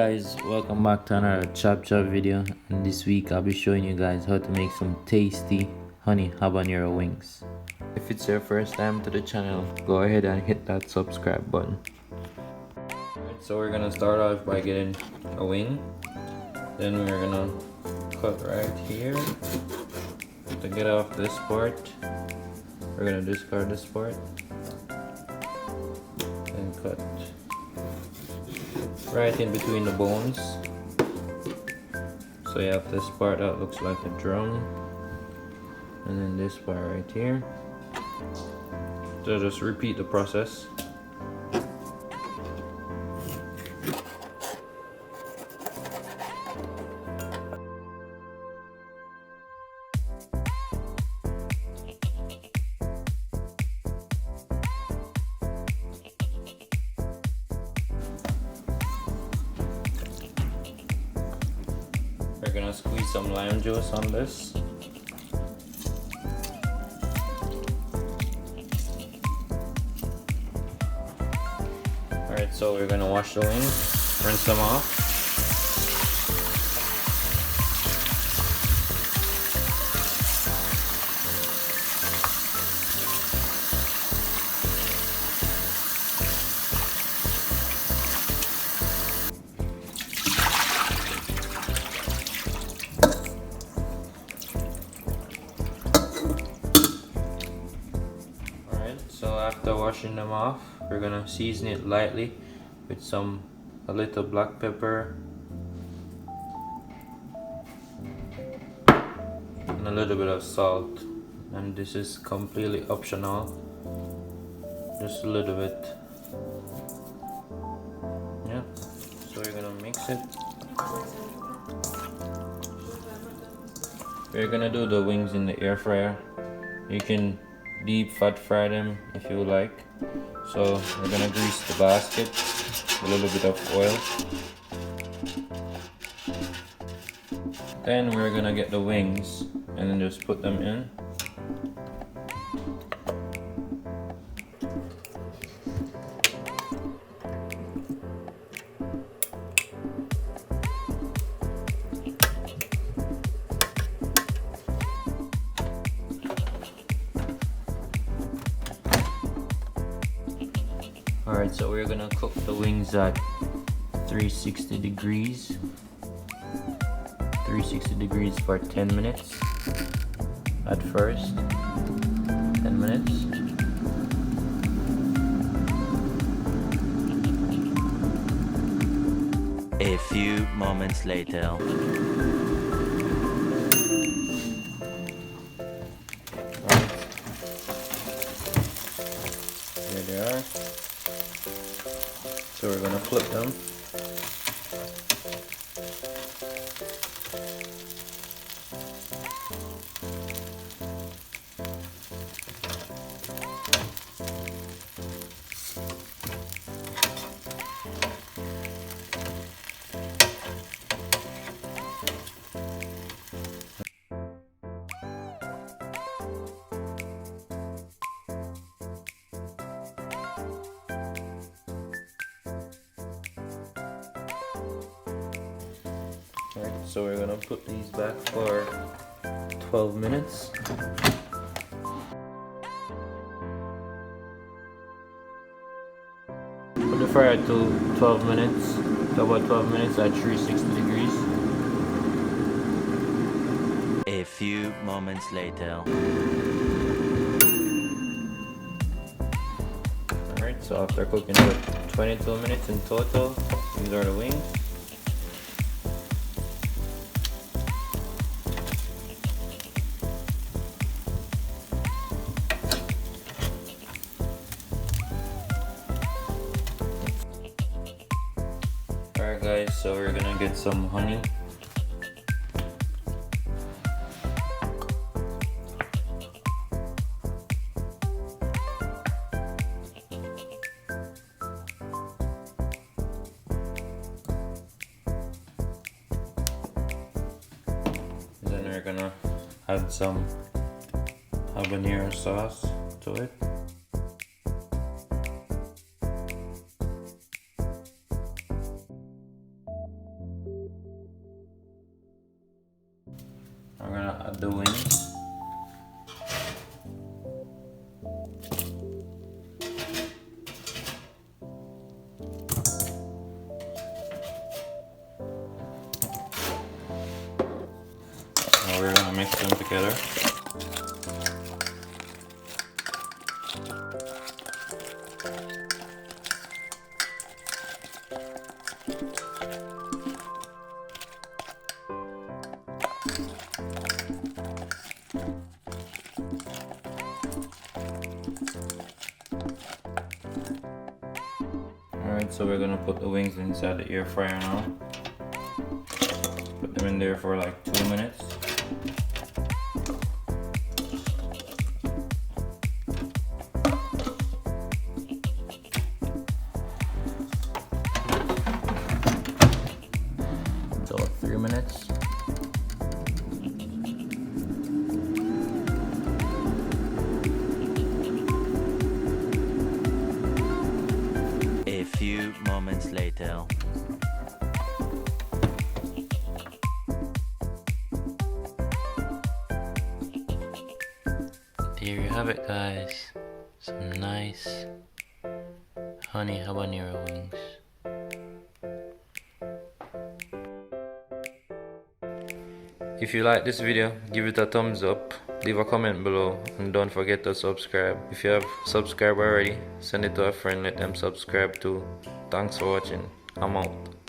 Guys, welcome back to another chop video, and this week I'll be showing you guys how to make some tasty honey habanero wings. If it's your first time to the channel, go ahead and hit that subscribe button. Alright, so we're gonna start off by getting a wing. Then we're gonna cut right here. To get off this part, we're gonna discard this part and cut right in between the bones. So you have this part that looks like a drum, and then this part right here. So just repeat the process. We're gonna squeeze some lime juice on this. Alright, so we're gonna wash the wings, rinse them off. So after washing them off, we're gonna season it lightly with a little black pepper and a little bit of salt. And this is completely optional, just a little bit. Yeah, so we're gonna mix it. We're gonna do the wings in the air fryer. You can deep fat fry them if you like. So we're gonna grease the basket with a little bit of oil. Then we're gonna get the wings and then just put them in. Alright, so we're gonna cook the wings at 360 degrees. 360 degrees for 10 minutes. At first, 10 minutes. A few moments later. Right. Here they are. So we're gonna flip them. Alright, so we're gonna put these back for 12 minutes. Put the fire to 12 minutes, to about 12 minutes at 360 degrees. A few moments later. Alright, so after cooking for 22 minutes in total, these are the wings. Alright guys, so we're gonna get some honey. Then we're gonna add some habanero sauce to it. We're gonna add the wings. Now we're gonna mix them together. Alright, so we're gonna put the wings inside the air fryer now. Put them in there for like 2 minutes. So 3 minutes. A few moments later. There you have it, guys. Some nice honey habanero wings. If you like this video, give it a thumbs up, leave a comment below, and don't forget to subscribe. If you have subscribed already, send it to a friend, let them subscribe too. Thanks for watching. I'm out.